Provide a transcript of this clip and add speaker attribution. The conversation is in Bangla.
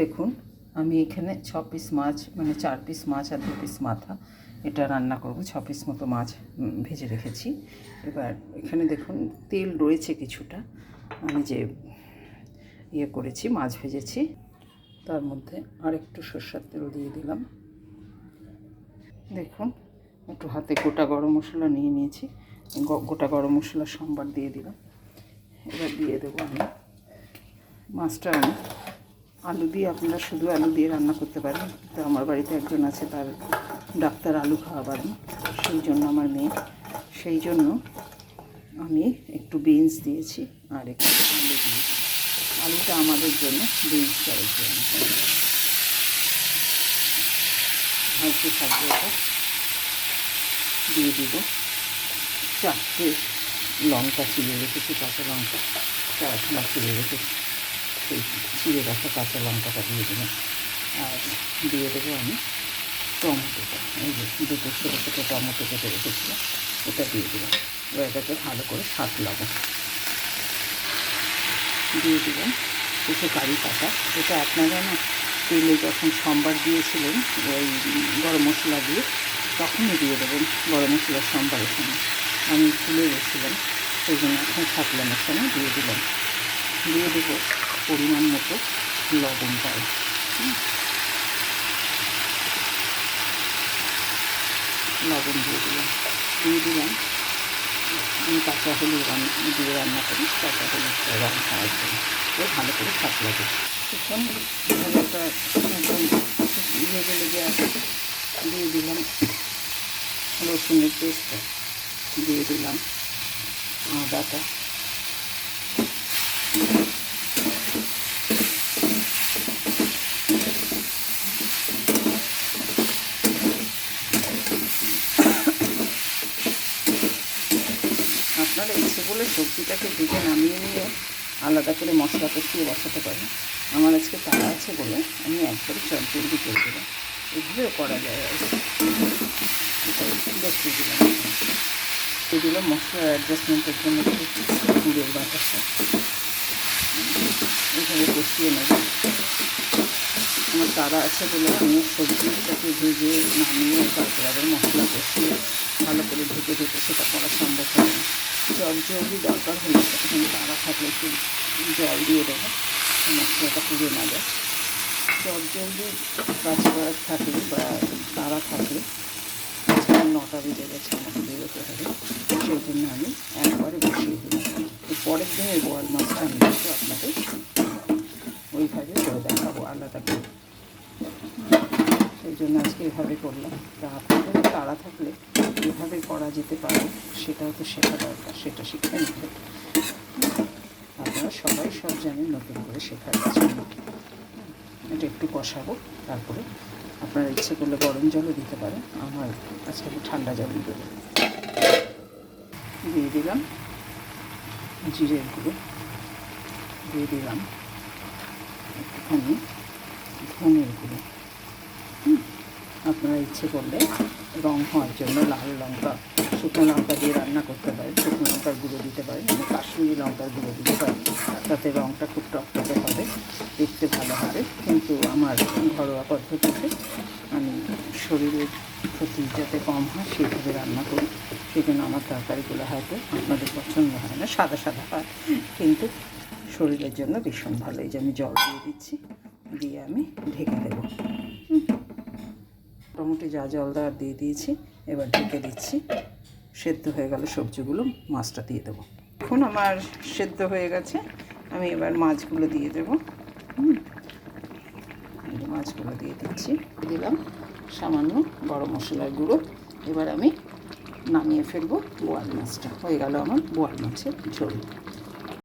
Speaker 1: দেখুন আমি এখানে 6 পিস মাছ, মানে 4 পিস মাছ আর 2 পিস মাথা, এটা রান্না করব। 6 পিস মতো মাছ ভেজে রেখেছি। এবার এখানে দেখুন তেল রয়েছে কিছুটা, আমি যে করেছি, মাছ ভেজেছি, তার মধ্যে আর একটু সরষের তেল দিয়ে দিলাম। দেখুন একটু হাতে গোটা গরম মশলা নিয়ে নিয়েছি, গোটা গরম মশলা সম্বার দিয়ে দিলাম। এবার দিয়ে দেবো আমি মাছটা। আমি আলু দিয়ে, আপনারা শুধু আলু দিয়ে রান্না করতে পারেন, তো আমার বাড়িতে একজন আছে, তার ডাক্তার আলু খাওয়া পারেন, সেই জন্য আমার মেয়ে, সেই জন্য আমি একটু বিনস দিয়েছি আর একটু আলু দিয়েছি। আলুটা আমাদের জন্য, বিনসটা ওর জন্য। ভাজতে থাকবে। এটা দিয়ে দিব 4টে লঙ্কা চিড়ে রেখেছি, কাঁচা লঙ্কা 4টা চিড়ে রেখেছি, সেই চিড়ে রাখা কাঁচা লঙ্কাটা দিয়ে দিলাম। আর দিয়ে দেবো আমি টমেটোটা, এই যে 2টো ছোটো ছোটো টমেটো কেটে রেখেছিলাম, এটা দিয়ে দিলাম। এবার এটাকে ভালো করে সাঁতলাবো। দিয়ে দিলাম কিছু কারি পাতা। এটা আপনারা না তেলে যখন সম্বার দিয়েছিলেন ওই গরম মশলা দিয়ে, তখনই দিয়ে দেবেন গরম মশলার সম্বারের সময়। আমি ভুলে গেছিলাম, সেই জন্য এখন সাঁতলানোর সময় দিয়ে দিলাম। দিয়ে দেবো পরিমাণ মতো লবণ পাই, লবণ দিয়ে দিলাম। আমি কাঁচা হলুদ দিয়ে রান্না করি, কাঁচা হলুদ রং খাওয়ার জন্য। ও ভালো করে সাঁতলাবে। এখন এখানে একটা একদম লেগে আছে। দিয়ে দিলাম রসুনের পেস্টটা, দিয়ে দিলাম আদাটা, আপনারা ইচ্ছে করলে সবজিটাকে ভেজে নামিয়ে নিয়ে আলাদা করে মশলা কষিয়ে বসাতে পারেন। আমার আজকে তাড়া আছে বলে আমি একবারে চটজলদি করে দিলাম। এগুলোও করা যায় আর দেখিয়ে দিলাম। দিয়ে দিলাম মশলা অ্যাডজাস্টমেন্টের জন্য একটু গুঁড়োর বাতাসা, এইভাবে কষিয়ে নেব। আমার তাড়া আছে বলে আমি সবজিটাকে ভেজে নামিয়ে তারপর আবার মশলা কষিয়ে ভালো করে ঢেকে সেটা করা সম্ভব হয় না। জলদি দরকার হলে তখন তাড়া থাকলে একটু জল দিয়ে দেবো, মশলাটা পুড়ে না যায়। জলদি কাজ করার থাকলে বা তাড়া থাকলে, আজকে 9টা বেজে গেছে, আমাকে বেরোতে হবে, সেই জন্য আমি একবারে বসিয়ে দিলাম। পরের দিনে বোয়াল মাছটা আমি কিন্তু আপনাদের ওইভাবে করে দেখাবো আলাদা করে, সেই জন্য আজকে এভাবে করলাম। তা আপনাদের তাড়া থাকলে এভাবে করা যেতে পারে, সেটাও তো শেখা দরকার, সেটা শিখে নিতে। আপনারা সবাই সব জানেন, নতুন করে শেখার কিছু না। এটা একটু কষাবো, তারপরে আপনারা ইচ্ছে করলে গরম জলও দিতে পারেন, আমার আজকে ঠান্ডা জলই দেবো। দিয়ে দিলাম জিরের গুঁড়ো, দিয়ে দিলাম একটুখানি ধনের গুঁড়ো। আপনারা ইচ্ছে করলে রং হওয়ার জন্য লাল লঙ্কা, শুকনো লঙ্কা দিয়ে রান্না করতে পারেন, শুকনো লঙ্কার গুঁড়ো দিতে পারেন, আমি কাশ্মীরি লঙ্কার গুঁড়ো দিতে পারেন, তাতে রঙটা খুব টকটকে হবে, দেখতে ভালো হবে। কিন্তু আমার ঘরোয়া পদ্ধতিতে আমি শরীরের ক্ষতি যাতে কম হয় সেইভাবে রান্না করি, সেই জন্য আমার তরকারিগুলো হয়তো আপনাদের পছন্দ হয় না, সাদা সাদা হয়, কিন্তু শরীরের জন্য ভীষণ ভালো। এই যে আমি জল দিয়ে দিচ্ছি, দিয়ে আমি ঢেকে দেবো। মোটামুটি যা জল দেওয়ার দিয়ে দিয়েছি, এবার ঢেকে দিচ্ছি। সেদ্ধ হয়ে গেল সবজিগুলো, মাছটা দিয়ে দেবো। এখন আমার সেদ্ধ হয়ে গেছে, আমি এবার মাছগুলো দিয়ে দেবো। মাছগুলো দিয়ে দিচ্ছি, দিলাম সামান্য গরম মশলার গুঁড়ো। এবার আমি নামিয়ে ফেলবো বোয়াল মাছটা। হয়ে গেল আমার বোয়াল মাছের ঝোল।